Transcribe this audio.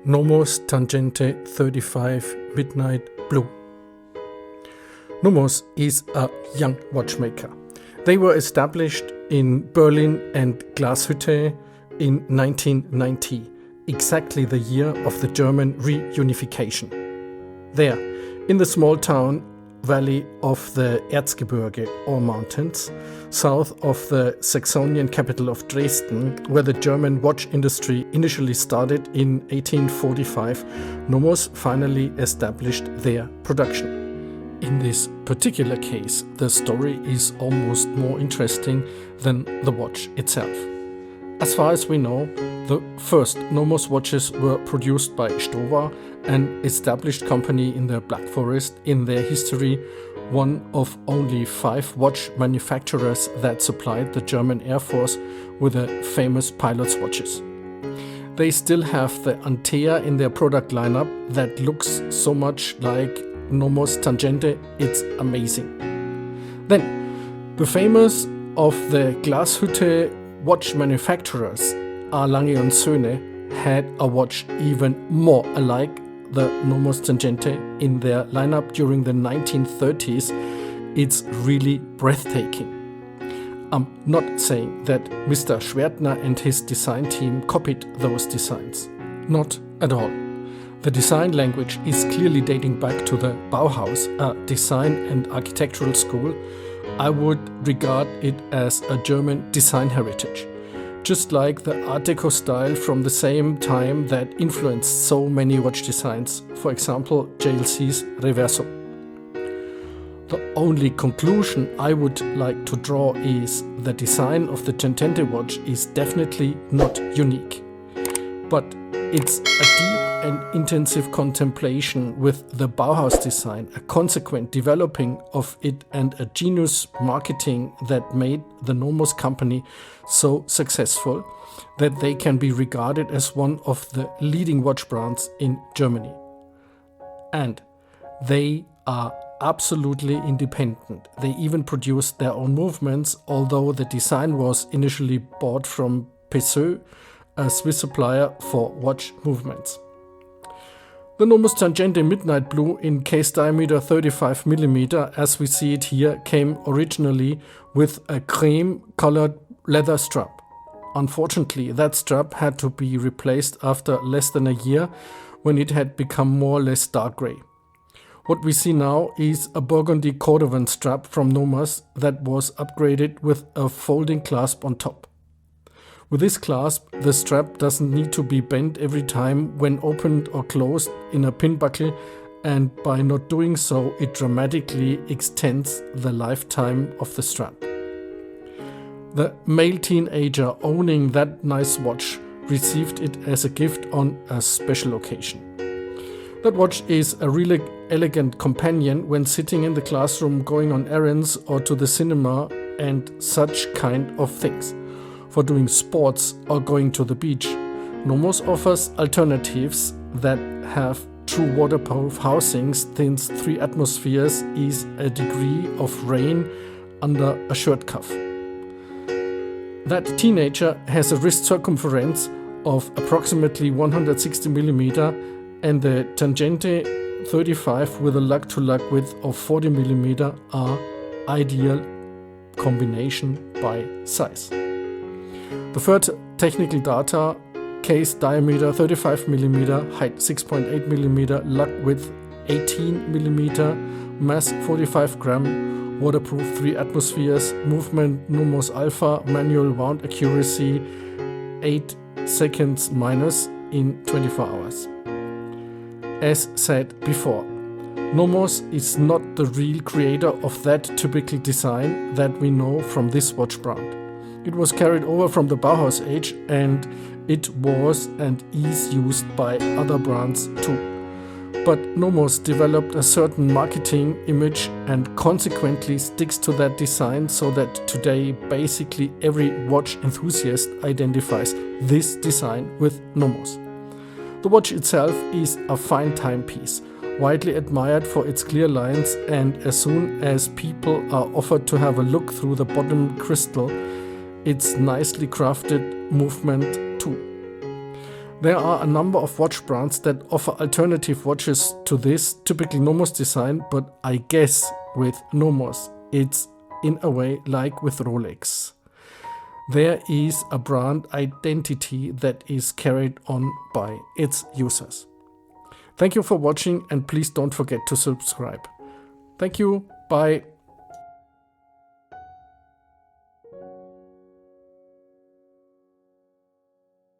Nomos Tangente 35 Midnight Blue. Nomos is a young watchmaker. They were established in Berlin and Glashütte in 1990, exactly the year of the German reunification. There, in the small town valley of the Erzgebirge or mountains, south of the Saxonian capital of Dresden, where the German watch industry initially started in 1845, Nomos finally established their production. In this particular case, the story is almost more interesting than the watch itself. As far as we know, the first Nomos watches were produced by Stowa, an established company in the Black Forest, in their history one of only 5 watch manufacturers that supplied the German Air Force with the famous pilot's watches. They still have the Antea in their product lineup that looks so much like Nomos Tangente, it's amazing. Then, the famous of the Glashütte watch manufacturers, Lange and Söhne, had a watch even more alike the Nomos Tangente in their lineup during the 1930s. It's really breathtaking. I'm not saying that Mr. Schwertner and his design team copied those designs. Not at all. The design language is clearly dating back to the Bauhaus, a design and architectural school. I would regard it as a German design heritage, just like the Art Deco style from the same time that influenced so many watch designs, for example JLC's Reverso. The only conclusion I would like to draw is the design of the Tangente watch is definitely not unique, but it's a deep and intensive contemplation with the Bauhaus design, a consequent developing of it, and a genius marketing that made the Nomos company so successful that they can be regarded as one of the leading watch brands in Germany. And they are absolutely independent. They even produced their own movements, although the design was initially bought from Peseux, a Swiss supplier for watch movements. The Nomos Tangente Midnight Blue in case diameter 35 mm, as we see it here, came originally with a cream-colored leather strap. Unfortunately, that strap had to be replaced after less than a year when it had become more or less dark grey. What we see now is a burgundy cordovan strap from Nomos that was upgraded with a folding clasp on top. With this clasp, the strap doesn't need to be bent every time when opened or closed in a pin buckle, and by not doing so, it dramatically extends the lifetime of the strap. The male teenager owning that nice watch received it as a gift on a special occasion. That watch is a really elegant companion when sitting in the classroom, going on errands, or to the cinema and such kind of things. For doing sports or going to the beach, Nomos offers alternatives that have true waterproof housings, since 3 atmospheres is a degree of rain under a shirt cuff. That teenager has a wrist circumference of approximately 160 mm, and the Tangente 35 with a lug-to-lug width of 40 mm are ideal combination by size. The third technical data: case diameter 35 mm, height 6.8 mm, lug width 18 mm, mass 45 gram, waterproof 3 atmospheres, movement Nomos Alpha, manual wound accuracy 8 seconds minus in 24 hours. As said before, Nomos is not the real creator of that typical design that we know from this watch brand. It was carried over from the Bauhaus age, and it was and is used by other brands too. But Nomos developed a certain marketing image and consequently sticks to that design, so that today basically every watch enthusiast identifies this design with Nomos. The watch itself is a fine timepiece, widely admired for its clear lines, and as soon as people are offered to have a look through the bottom crystal, its nicely crafted movement too. There are a number of watch brands that offer alternative watches to this typical Nomos design, but I guess with Nomos it's in a way like with Rolex. There is a brand identity that is carried on by its users. Thank you for watching, and please don't forget to subscribe. Thank you. Bye.